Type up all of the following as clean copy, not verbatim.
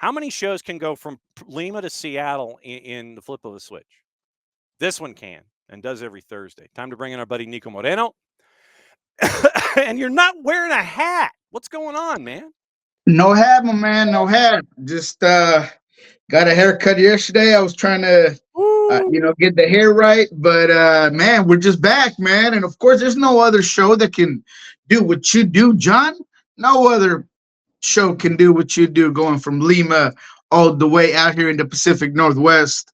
How many shows can go from Lima to Seattle in the flip of a switch? This one can and does every Thursday. Time to bring in our buddy Nico Moreno. And you're not wearing a hat. What's going on, man? No hat, my man. No hat. Just got a haircut yesterday. I was trying to, Woo! get the hair right. But man, we're just back, man. And of course, there's no other show that can do what you do, John. No other show can do what you do, going from Lima all the way out here in the Pacific Northwest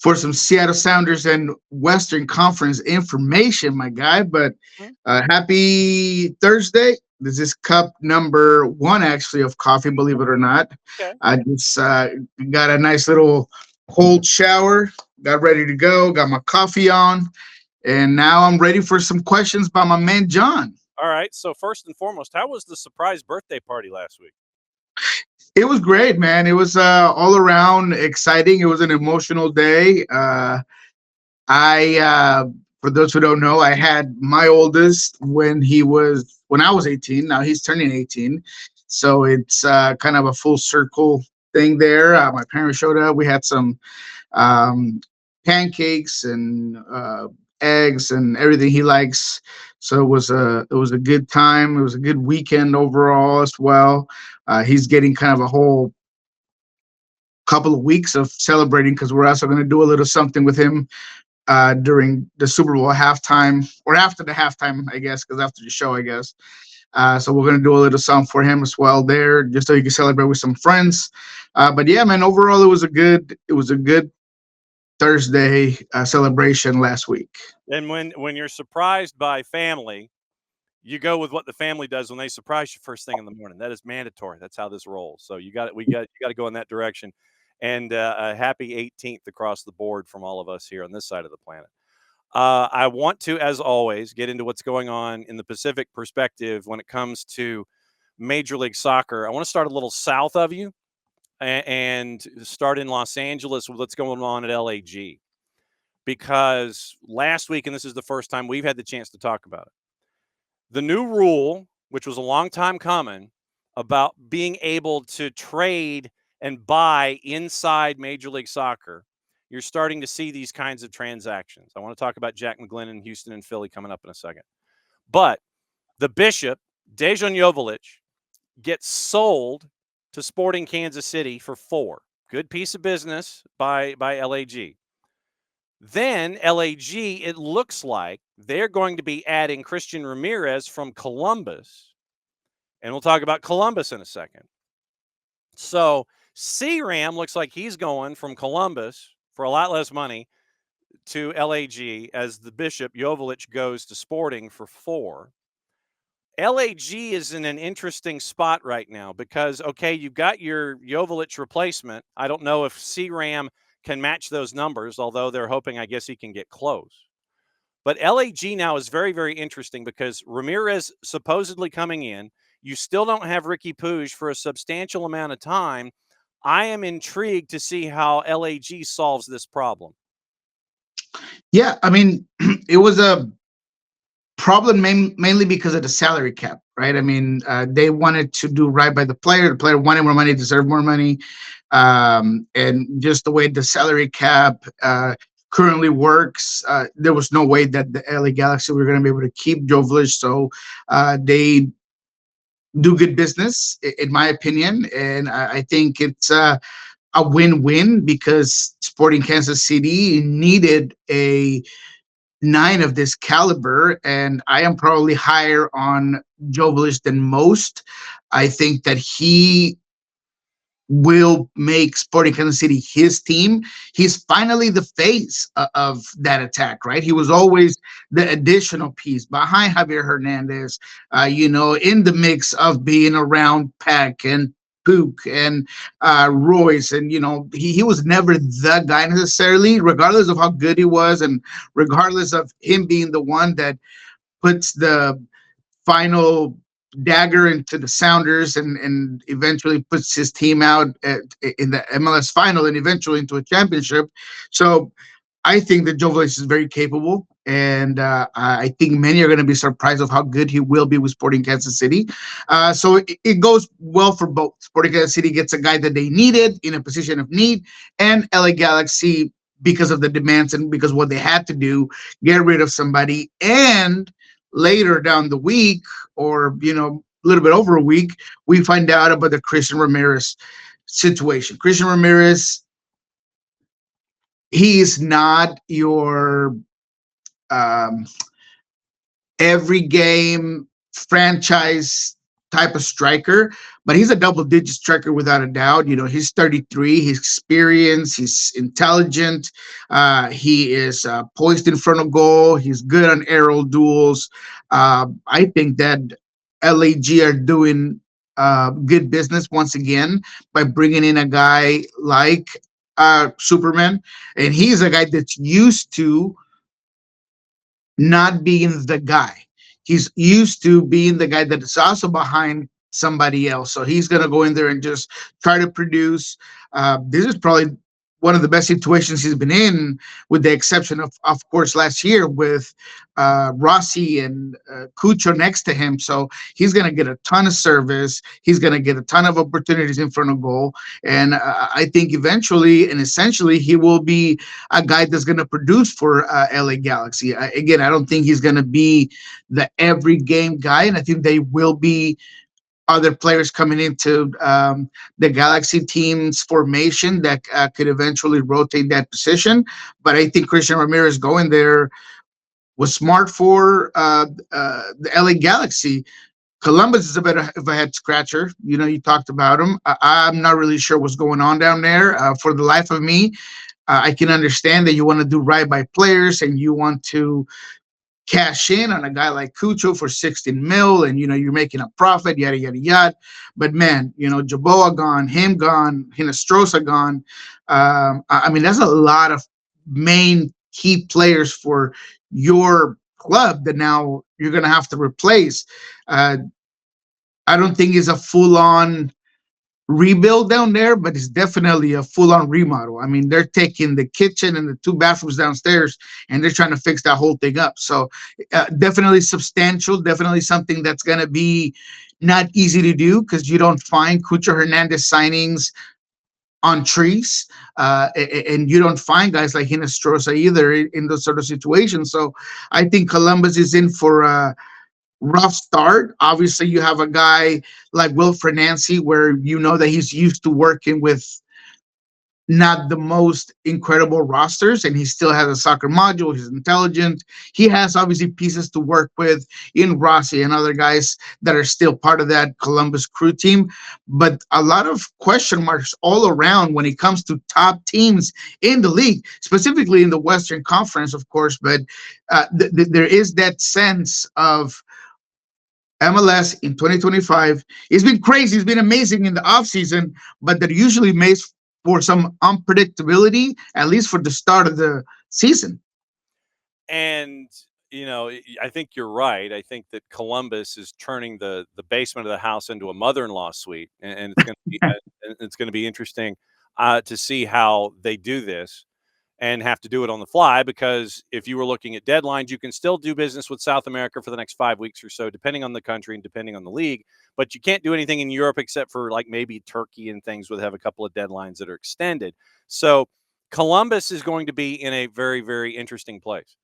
for some Seattle Sounders and Western Conference information, my guy. But happy Thursday. This is cup number one, actually, of coffee, believe it or not. Okay. I just got a nice little cold shower, got ready to go, got my coffee on, and now I'm ready for some questions by my man, John. All right. So first and foremost, how was the surprise birthday party last week? It was great, man. It was all around exciting. It was an emotional day. For those who don't know, I had my oldest when I was 18. Now he's turning 18, so it's kind of a full circle thing there. My parents showed up. We had some um, pancakes and eggs and everything he likes. So it was a good time. It was a good weekend overall as well. He's getting kind of a whole couple of weeks of celebrating because we're also going to do a little something with him during the Super Bowl halftime, or after the halftime, I guess, because after the show, I guess. So we're gonna do a little something for him as well there, just so he can celebrate with some friends. But yeah, man, overall it was a good Thursday celebration last week. And when you're surprised by family, you go with what the family does when they surprise you first thing in the morning. That is mandatory. That's how this rolls. So you got to go in that direction. And a happy 18th across the board from all of us here on this side of the planet. I want to, as always, get into what's going on in the Pacific perspective when it comes to Major League Soccer. I want to start a little south of you and start in Los Angeles with what's going on at LAG. Because last week, and this is the first time we've had the chance to talk about it, the new rule, which was a long time coming, about being able to trade and buy inside Major League Soccer, you're starting to see these kinds of transactions. I want to talk about Jack McGlynn, Houston, and Philly coming up in a second. But the Bishop, Dejan Joveljic, gets sold to Sporting Kansas City for $4. Good piece of business by LAG. Then LAG, it looks like they're going to be adding Christian Ramirez from Columbus. And we'll talk about Columbus in a second. So CRAM looks like he's going from Columbus for a lot less money to LAG as the Bishop Joveljic goes to Sporting for $4. LAG is in an interesting spot right now because, okay, you've got your Joveljic replacement. I don't know if CRAM can match those numbers, although they're hoping, I guess, he can get close. But LAG now is very, very interesting because Ramirez supposedly coming in. You still don't have Ricky Puig for a substantial amount of time. I am intrigued to see how LAG solves this problem. Yeah, I mean, it was a problem mainly because of the salary cap, right? I mean, they wanted to do right by the player. The player wanted more money, deserved more money, and just the way the salary cap currently works, there was no way that the LA Galaxy were going to be able to keep Joveljic. So they do good business, in my opinion, and I think it's a win-win because Sporting Kansas City needed a 9 of this caliber, and I am probably higher on Joveljic than most. I think that he will make Sporting Kansas City his team. He's finally the face of that attack, right? He was always the additional piece behind Javier Hernandez, in the mix of being around Peck and Pook and Royce. And, he was never the guy necessarily, regardless of how good he was and regardless of him being the one that puts the final dagger into the Sounders and eventually puts his team out in the MLS final and eventually into a championship. So I think that Joe Velez is very capable, and I think many are going to be surprised of how good he will be with Sporting Kansas City. So it goes well for both. Sporting Kansas City gets a guy that they needed in a position of need, and LA Galaxy, because of the demands and because what they had to do, get rid of somebody. And later down the week, or a little bit over a week, we find out about the Christian Ramirez situation. Christian Ramirez, he is not your um, every game franchise type of striker, but he's a double digit striker without a doubt. He's 33, he's experienced, he's intelligent, he is poised in front of goal, he's good on aerial duels. I think that LAG are doing good business once again by bringing in a guy like Superman, and he's a guy that's used to not being the guy. He's used to being the guy that is also behind somebody else. So he's going to go in there and just try to produce. This is probably one of the best situations he's been in, with the exception of course, last year with Rossi and Cucho next to him. So he's going to get a ton of service. He's going to get a ton of opportunities in front of goal. And I think eventually and essentially he will be a guy that's going to produce for LA Galaxy. Again, I don't think he's going to be the every game guy. And I think they will be other players coming into the Galaxy team's formation that could eventually rotate that position. But I think Christian Ramirez going there was smart for the LA Galaxy. Columbus is a bit of a head scratcher. You talked about him. I'm not really sure what's going on down there. For the life of me, I can understand that you want to do right by players and you want to cash in on a guy like Cucho for 16 mil, and you're making a profit, yada yada yada. But man, Jaboa gone, him gone, Hinestrosa gone. I mean, that's a lot of main key players for your club that now you're gonna have to replace. I don't think it's a full on rebuild down there, but it's definitely a full-on remodel. I mean, they're taking the kitchen and the two bathrooms downstairs and they're trying to fix that whole thing up. So definitely substantial, definitely something that's going to be not easy to do, because you don't find Cucho Hernandez signings on trees, and you don't find guys like Hinestrosa either in those sort of situations. So I think Columbus is in for rough start. Obviously, you have a guy like Wilfred Nancy, where that he's used to working with not the most incredible rosters, and he still has a soccer module. He's intelligent. He has obviously pieces to work with in Rossi and other guys that are still part of that Columbus crew team. But a lot of question marks all around when it comes to top teams in the league, specifically in the Western Conference, of course. But there is that sense of MLS in 2025. It's been crazy. It's been amazing in the offseason, but that usually makes for some unpredictability, at least for the start of the season. And I think you're right. I think that Columbus is turning the basement of the house into a mother-in-law suite, and it's going to be interesting to see how they do this and have to do it on the fly, because if you were looking at deadlines, you can still do business with South America for the next 5 weeks or so, depending on the country and depending on the league. But you can't do anything in Europe except for like maybe Turkey and things would have a couple of deadlines that are extended. So Columbus is going to be in a very, very interesting place.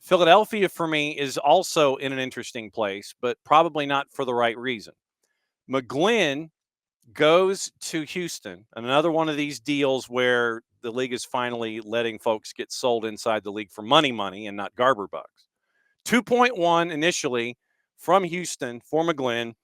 Philadelphia, for me, is also in an interesting place, but probably not for the right reason. McGlynn goes to Houston, another one of these deals where the league is finally letting folks get sold inside the league for money and not Garber bucks. 2.1 initially from Houston for McGlynn.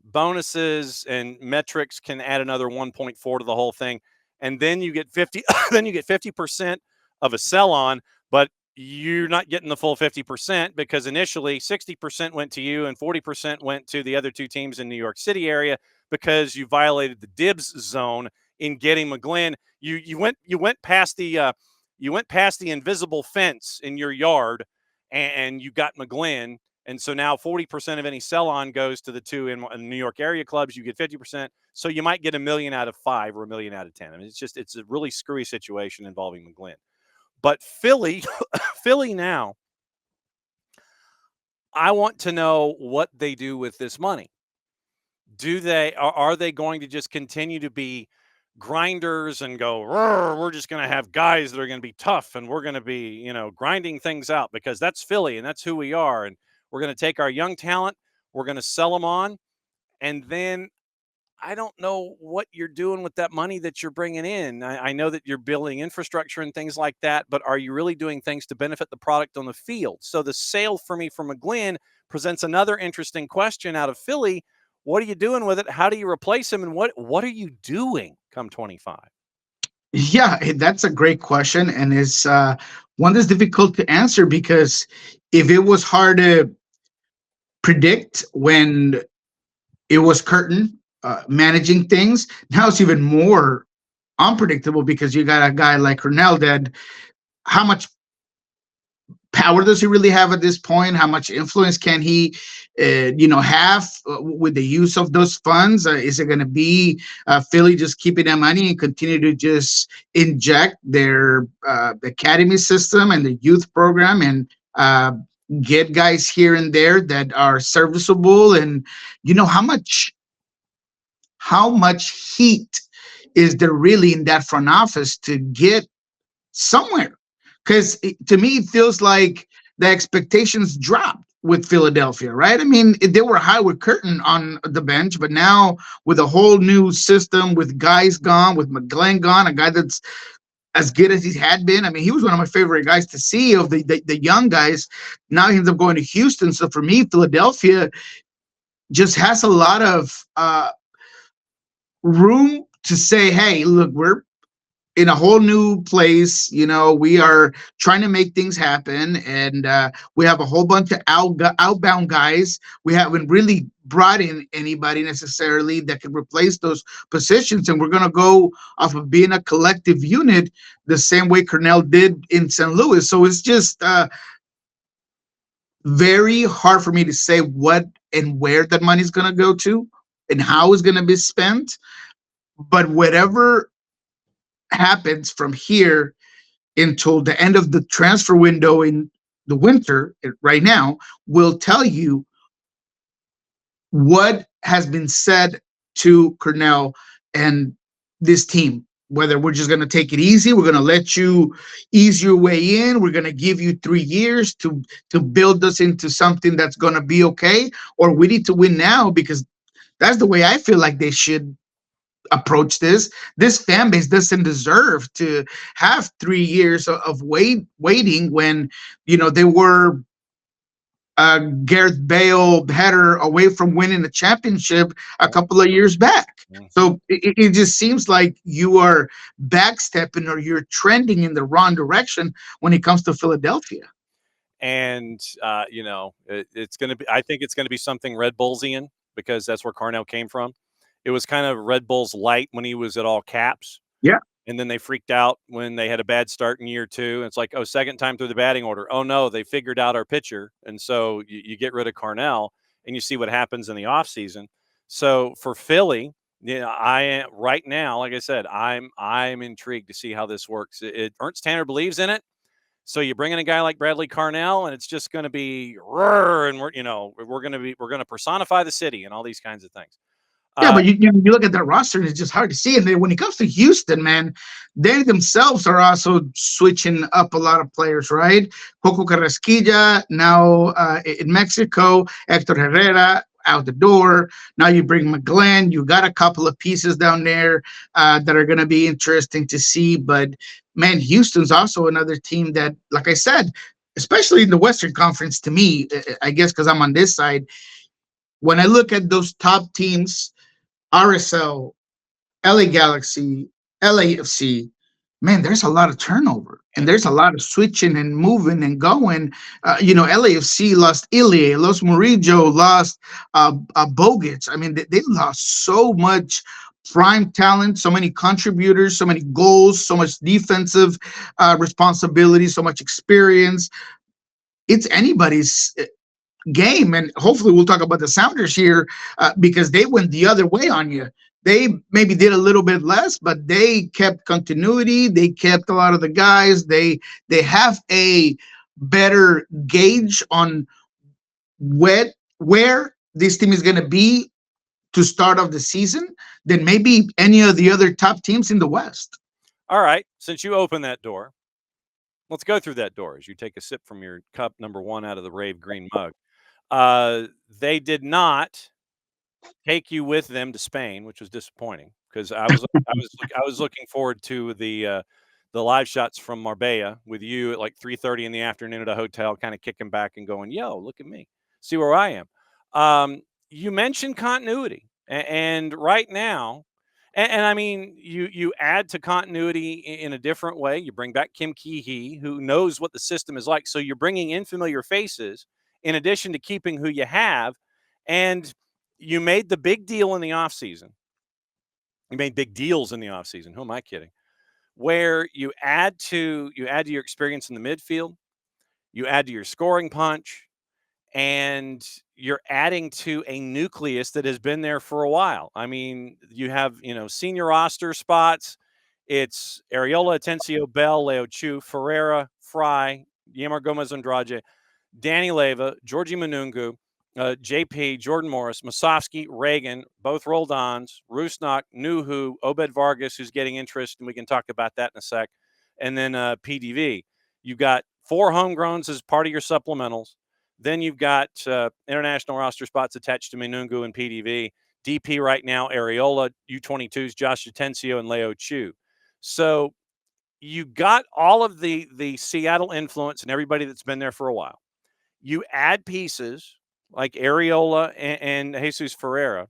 Bonuses and metrics can add another 1.4 to the whole thing, and then you get 50. Then you get 50% of a sell on, but you're not getting the full 50%, because initially 60% went to you and 40% went to the other two teams in New York City area, because you violated the dibs zone in getting McGlynn. You went past the invisible fence in your yard, and you got McGlynn. And so now 40% of any sell-on goes to the two in New York area clubs. You get 50%. So you might get $1 million out of 5 or $1 million out of 10. I mean, it's a really screwy situation involving McGlynn. But Philly, Philly now, I want to know what they do with this money. Are they going to just continue to be grinders and go, we're just going to have guys that are going to be tough and we're going to be, grinding things out because that's Philly and that's who we are. And we're going to take our young talent, we're going to sell them on. And then I don't know what you're doing with that money that you're bringing in. I know that you're building infrastructure and things like that, but are you really doing things to benefit the product on the field? So the sale for me from McGlynn presents another interesting question out of Philly. What are you doing with it? How do you replace him? And what are you doing come 25? Yeah, that's a great question, and it's one that's difficult to answer because if it was hard to predict when it was Curtin managing things, now it's even more unpredictable because you got a guy like Cornell that how much power does he really have at this point? How much influence can he, have with the use of those funds? Is it going to be Philly just keeping that money and continue to just inject their academy system and the youth program and get guys here and there that are serviceable? And how much heat is there really in that front office to get somewhere? Because to me, it feels like the expectations dropped with Philadelphia, right? I mean, they were high with Curtin on the bench, but now with a whole new system, with guys gone, with McGlynn gone, a guy that's as good as he had been. I mean, he was one of my favorite guys to see of the young guys. Now he ends up going to Houston. So for me, Philadelphia just has a lot of room to say, hey, look, we're in a whole new place. We are trying to make things happen, and we have a whole bunch of outbound guys. We haven't really brought in anybody necessarily that could replace those positions, and we're going to go off of being a collective unit the same way Cornell did in St. Louis. So it's just very hard for me to say what and where that money is going to go to and how it's going to be spent. But whatever happens from here until the end of the transfer window in the winter right now will tell you what has been said to Cornell and this team. Whether we're just going to take it easy, we're going to let you ease your way in, we're going to give you 3 years to build us into something that's going to be okay, or we need to win now, because that's the way I feel like they should approach this. This fan base doesn't deserve to have 3 years of waiting when they were Gareth Bale header away from winning the championship a couple of years back. So it just seems like you are backstepping or you're trending in the wrong direction when it comes to Philadelphia. And it's going to be. I think it's going to be something Red Bullsian, because that's where Cornell came from. It was kind of Red Bull's light when he was at all caps. Yeah. And then they freaked out when they had a bad start in year 2. It's like, second time through the batting order. Oh, no, they figured out our pitcher. And so you get rid of Cornell and you see what happens in the offseason. So for Philly, I am right now, like I said, I'm intrigued to see how this works. Ernst Tanner believes in it. So you bring in a guy like Bradley Cornell, and it's just going to be and we're going to personify the city and all these kinds of things. Yeah, but you look at that roster and it's just hard to see. And then when it comes to Houston, man, they themselves are also switching up a lot of players, right? Coco Carrasquilla now in Mexico, Hector Herrera out the door. Now you bring McGlynn. You got a couple of pieces down there that are going to be interesting to see. But, man, Houston's also another team that, like I said, especially in the Western Conference, to me, I guess because I'm on this side, when I look at those top teams, RSL, LA Galaxy, LAFC, man, there's a lot of turnover and there's a lot of switching and moving and going. LAFC lost Ilie, lost Murillo, lost Bogic. I mean, they lost so much prime talent, so many contributors, so many goals, so much defensive responsibility, so much experience. It's anybody's game, and hopefully we'll talk about the Sounders here because they went the other way on you. They maybe did a little bit less, but they kept continuity. They kept a lot of the guys. They have a better gauge on where this team is going to be to start off the season than maybe any of the other top teams in the West. All right, since you opened that door, let's go through that door as you take a sip from your cup number one out of the Rave Green mug. They did not take you with them to Spain, which was disappointing because I was looking forward to the live shots from Marbella with you at like 3:30 in the afternoon at a hotel, kind of kicking back and going, "Yo, look at me, see where I am." You mentioned continuity, and right now, and I mean, you add to continuity in a different way. You bring back Kim Ki-hee, who knows what the system is like, so you're bringing in familiar faces in addition to keeping who you have, and you made the big deal in the offseason. You made big deals in the offseason. Who am I kidding? Where you add to your experience in the midfield, you add to your scoring punch, and you're adding to a nucleus that has been there for a while. I mean, you have, senior roster spots. It's Areola, Atencio, Bell, Leo Chu, Ferreira, Fry, Yamar Gomez Andrade, Danny Leva, Georgie Manungu, JP, Jordan Morris, Masofsky, Reagan, both rolled-ons, Rusnák, Nuhu, Obed Vargas, who's getting interest, and we can talk about that in a sec, and then PDV. You've got 4 homegrowns as part of your supplementals. Then you've got international roster spots attached to Manungu and PDV. DP right now, Areola, U22s, Josh Atencio, and Leo Chu. So you got all of the Seattle influence and everybody that's been there for a while. You add pieces like Areola and Jesus Ferreira.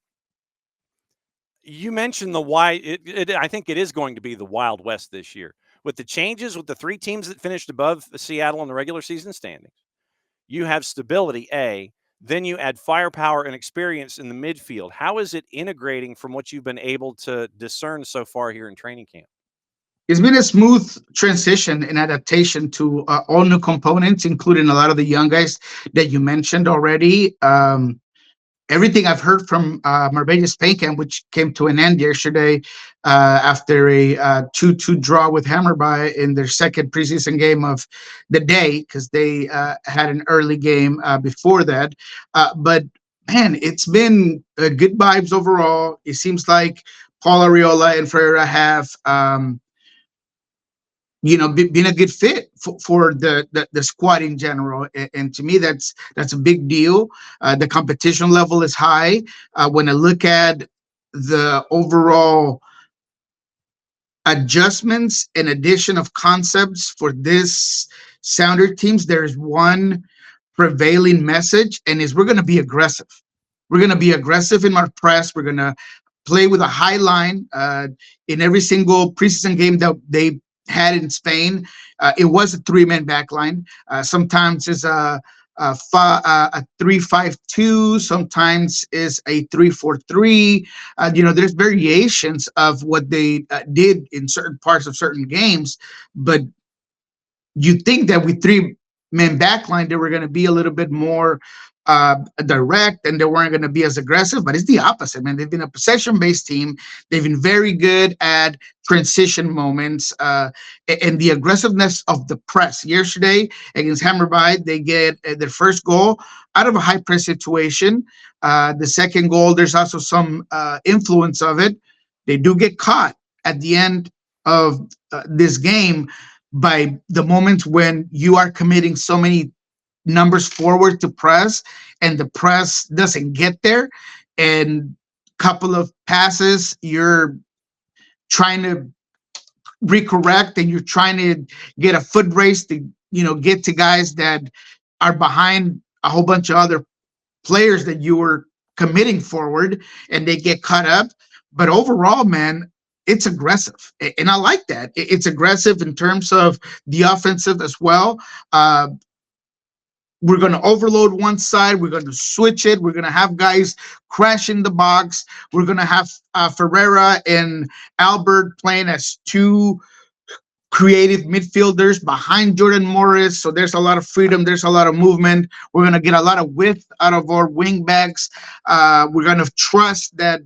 You mentioned the why. I think it is going to be the Wild West this year with the changes with the 3 teams that finished above Seattle in the regular season standings. You have stability, then you add firepower and experience in the midfield. How is it integrating from what you've been able to discern so far here in training camp? It's been a smooth transition and adaptation to all new components, including a lot of the young guys that you mentioned already. Everything I've heard from Marbella Spain camp, which came to an end yesterday after a 2-2 draw with Hammerby in their second preseason game of the day, because they had an early game before that. But man, it's been good vibes overall. It seems like Paul Areola and Ferreira have been a good fit for the squad in general, and to me that's a big deal. The competition level is high. When I look at the overall adjustments and addition of concepts for this Sounder teams, there's one prevailing message, and is we're going to be aggressive. We're going to be aggressive in our press. We're going to play with a high line in every single preseason game that they had in Spain. It was a 3-man back line. Sometimes it's a 3-5-2. Sometimes is a 3-4-3. There's variations of what they did in certain parts of certain games, but you think that with 3-man back line, they were going to be a little bit more direct and they weren't going to be as aggressive, but it's the opposite, man. They've been a possession-based team. They've been very good at transition moments and the aggressiveness of the press. Yesterday against Hammerby, they get their first goal out of a high press situation. The second goal, there's also some influence of it. They do get caught at the end of this game by the moments when you are committing so many numbers forward to press and the press doesn't get there, and couple of passes you're trying to recorrect and you're trying to get a foot race to get to guys that are behind a whole bunch of other players that you were committing forward, and they get caught up. But overall, man, it's aggressive, and I like that. It's aggressive in terms of the offensive as well. We're going to overload one side. We're going to switch it. We're going to have guys crash in the box. We're going to have Ferreira and Albert playing as 2 creative midfielders behind Jordan Morris. So there's a lot of freedom. There's a lot of movement. We're going to get a lot of width out of our wing backs. We're going to trust that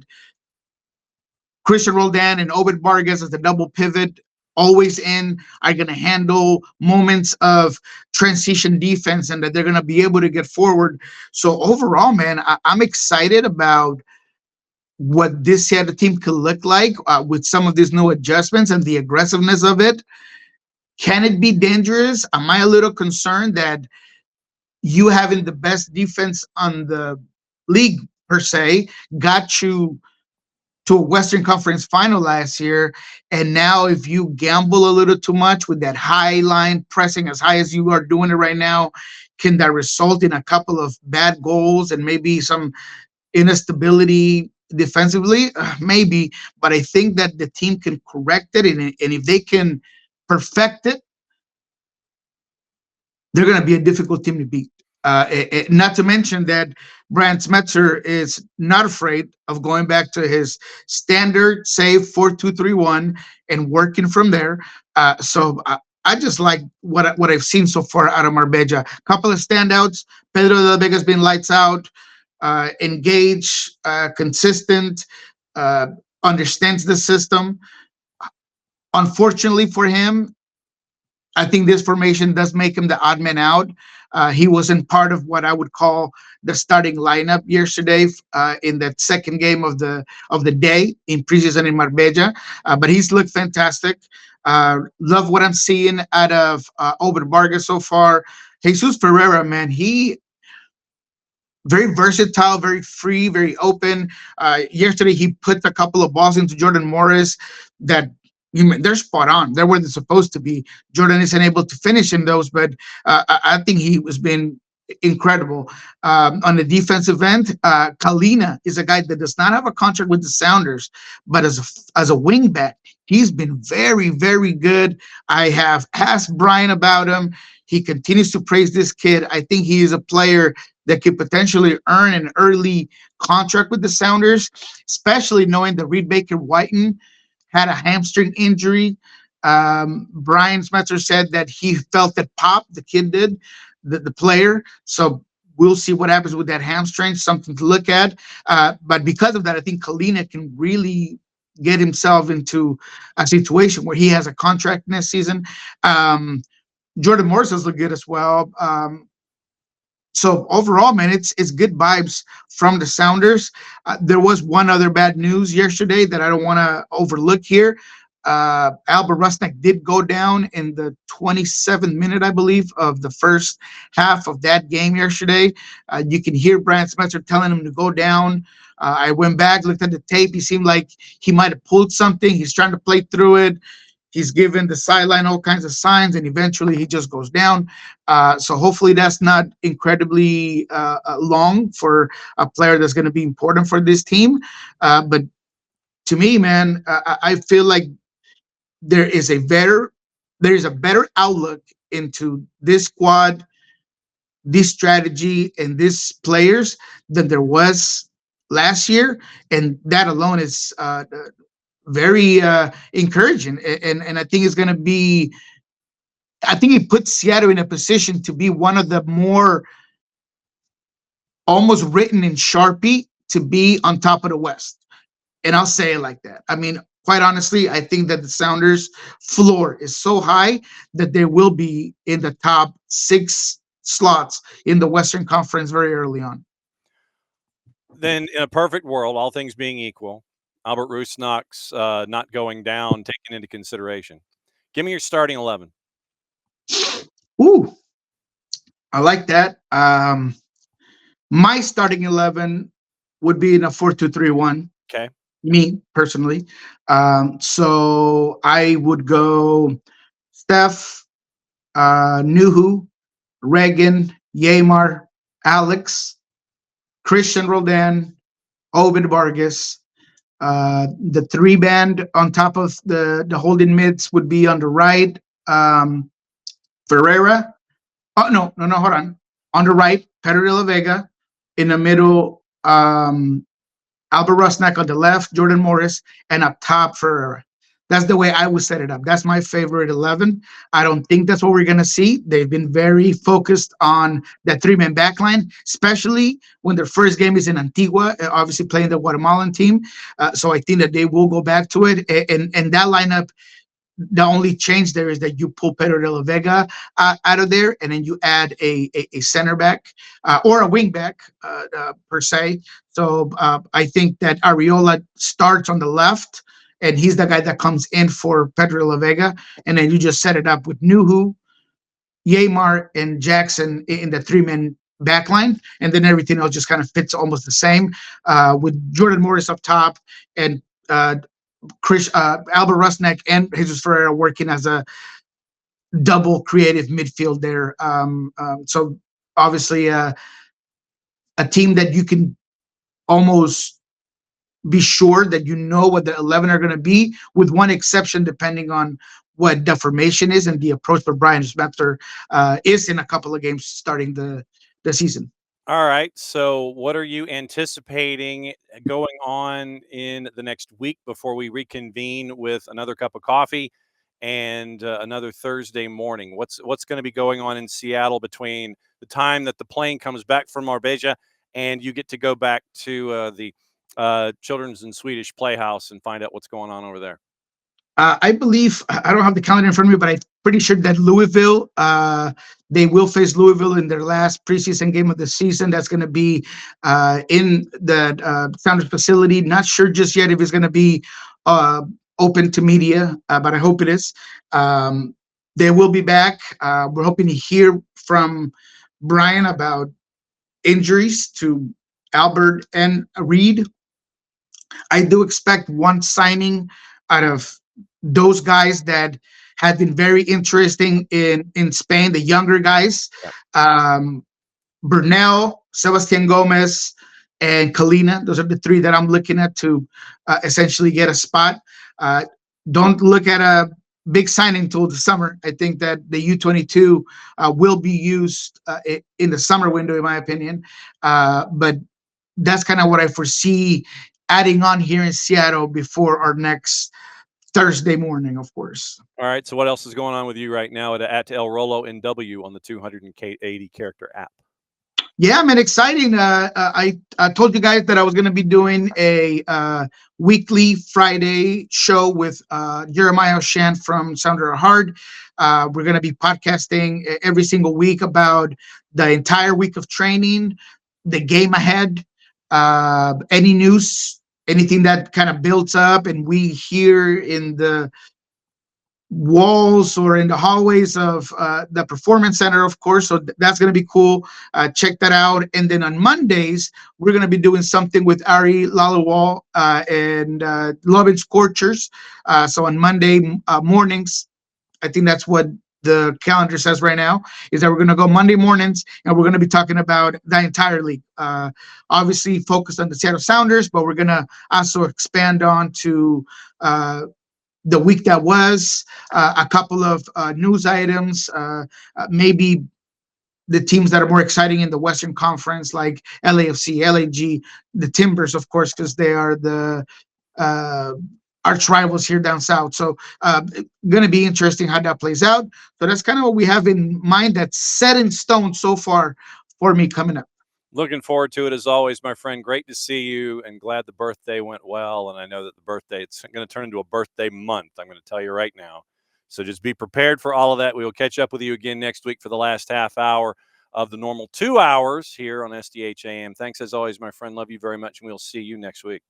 Christian Roldan and Obed Vargas as the double pivot, always in, are going to handle moments of transition defense and that they're going to be able to get forward. So overall, man, I'm excited about what this Seattle team could look like with some of these new adjustments and the aggressiveness of it. Can it be dangerous? Am I a little concerned that you having the best defense on the league per se got you to a Western Conference final last year, and now if you gamble a little too much with that high line pressing as high as you are doing it right now, can that result in a couple of bad goals and maybe some instability defensively? Maybe, but I think that the team can correct it, and if they can perfect it, they're going to be a difficult team to beat. Not to mention that Brand Smetzer is not afraid of going back to his standard save 4-2-3-1 and working from there. I just like what I've seen so far out of Marbella. Couple of standouts. Pedro de la Vega's been lights out, engaged, consistent, understands the system. Unfortunately for him, I think this formation does make him the odd man out. He wasn't part of what I would call the starting lineup yesterday in that second game of the day in preseason in Marbella, but he's looked fantastic. Love what I'm seeing out of Obed Vargas so far. Jesus Ferreira, man, he very versatile, very free, very open. Yesterday, he put a couple of balls into Jordan Morris that they're spot on. They're where they're supposed to be. Jordan isn't able to finish in those, but I think he has been incredible. On the defensive end, Kalina is a guy that does not have a contract with the Sounders, but as a wing back, he's been very, very good. I have asked Brian about him. He continues to praise this kid. I think he is a player that could potentially earn an early contract with the Sounders, especially knowing that Reed Baker-Whiten had a hamstring injury. Brian Smetzer said that he felt that pop, the kid did, the player. So we'll see what happens with that hamstring, something to look at. But because of that, I think Kalina can really get himself into a situation where he has a contract next season. Jordan Morris has looked good as well. So overall, man, it's good vibes from the Sounders. There was one other bad news yesterday that I don't want to overlook here. Albert Rusnák did go down in the 27th minute, I believe, of the first half of that game yesterday. You can hear Brian Smetzer telling him to go down. I went back, looked at the tape. He seemed like he might have pulled something. He's trying to play through it. He's given the sideline all kinds of signs, and eventually he just goes down. So hopefully that's not incredibly long for a player that's going to be important for this team. But to me, man, I feel like there is a better outlook into this squad, this strategy, and these players than there was last year, and that alone is very encouraging. And I think it's going to be. I think it puts Seattle in a position to be one of the more almost written in Sharpie to be on top of the West. And I'll say it like that. I mean, quite honestly, I think that the Sounders' floor is so high that they will be in the top 6 slots in the Western Conference very early on. Then, in a perfect world, all things being equal, Albert Rusnák's not going down taken into consideration. Give me your starting 11. Ooh, I like that. My starting 11 would be in a 4-2-3-1. Okay. Me personally. So I would go Steph, Nuhu, Reagan, Yamar, Alex, Christian Roldan, Obed Vargas. The 3-band on top of the holding mids would be on the right. Ferreira. Oh, no, hold on. On the right, Pedro de la Vega. In the middle, Albert Rusnák. On the left, Jordan Morris. And up top, Ferreira. That's the way I would set it up. That's my favorite 11. I don't think that's what we're going to see. They've been very focused on that three-man backline, especially when their first game is in Antigua, obviously playing the Guatemalan team. So I think that they will go back to it. And that lineup, the only change there is that you pull Pedro de la Vega out of there, and then you add a center back or a wing back per se. So I think that Ariola starts on the left, and he's the guy that comes in for Pedro de la Vega, and then you just set it up with Nuhu, Yeimar, and Jackson in the three-man backline, and then everything else just kind of fits almost the same with Jordan Morris up top and Albert Rusnák and Jesus Ferreira working as a double creative midfield there. So obviously a team that you can almost be sure that you know what the 11 are going to be, with one exception, depending on what the formation is and the approach for Brian Schmetzer is in a couple of games starting the season. All right. So, what are you anticipating going on in the next week before we reconvene with another cup of coffee and another Thursday morning? What's going to be going on in Seattle between the time that the plane comes back from Marbella and you get to go back to the Children's and Swedish Playhouse and find out what's going on over there? I believe, I don't have the calendar in front of me, but I'm pretty sure that Louisville, they will face Louisville in their last preseason game of the season. That's going to be in the Sounders facility. Not sure just yet if it's going to be open to media, but I hope it is. They will be back. We're hoping to hear from Brian about injuries to Albert and Reed. I do expect one signing out of those guys that have been very interesting in Spain, the younger guys, Bernal, Sebastian Gomez, and Kalina. Those are the three that I'm looking at to essentially get a spot. Don't look at a big signing until the summer. I think that the U22 will be used in the summer window, in my opinion. But that's kind of what I foresee adding on here in Seattle before our next Thursday morning, of course. All right. So, what else is going on with you right now at El Rolo NW on the 280 character app? Yeah, man, exciting. I told you guys that I was going to be doing a weekly Friday show with Jeremiah Shan from Sounder Hard. We're going to be podcasting every single week about the entire week of training, the game ahead, any news, anything that kind of builds up and we hear in the walls or in the hallways of the performance center, of course. So that's going to be cool. Check that out. And then on Mondays, we're going to be doing something with Ari Lalawal and Lovin Scorchers. So on Monday mornings, I think that's what the calendar says right now, is that we're going to go Monday mornings and we're going to be talking about the entire league. Obviously focused on the Seattle Sounders, but we're going to also expand on to the week that was, a couple of news items, maybe the teams that are more exciting in the Western Conference, like LAFC, LAG, the Timbers, of course, because they are the arch rivals here down south. So going to be interesting how that plays out. So that's kind of what we have in mind that's set in stone so far for me coming up. Looking forward to it as always, my friend. Great to see you and glad the birthday went well. And I know that the birthday, it's going to turn into a birthday month. I'm going to tell you right now. So just be prepared for all of that. We will catch up with you again next week for the last half hour of the normal 2 hours here on SDH AM. Thanks as always, my friend. Love you very much. And we'll see you next week.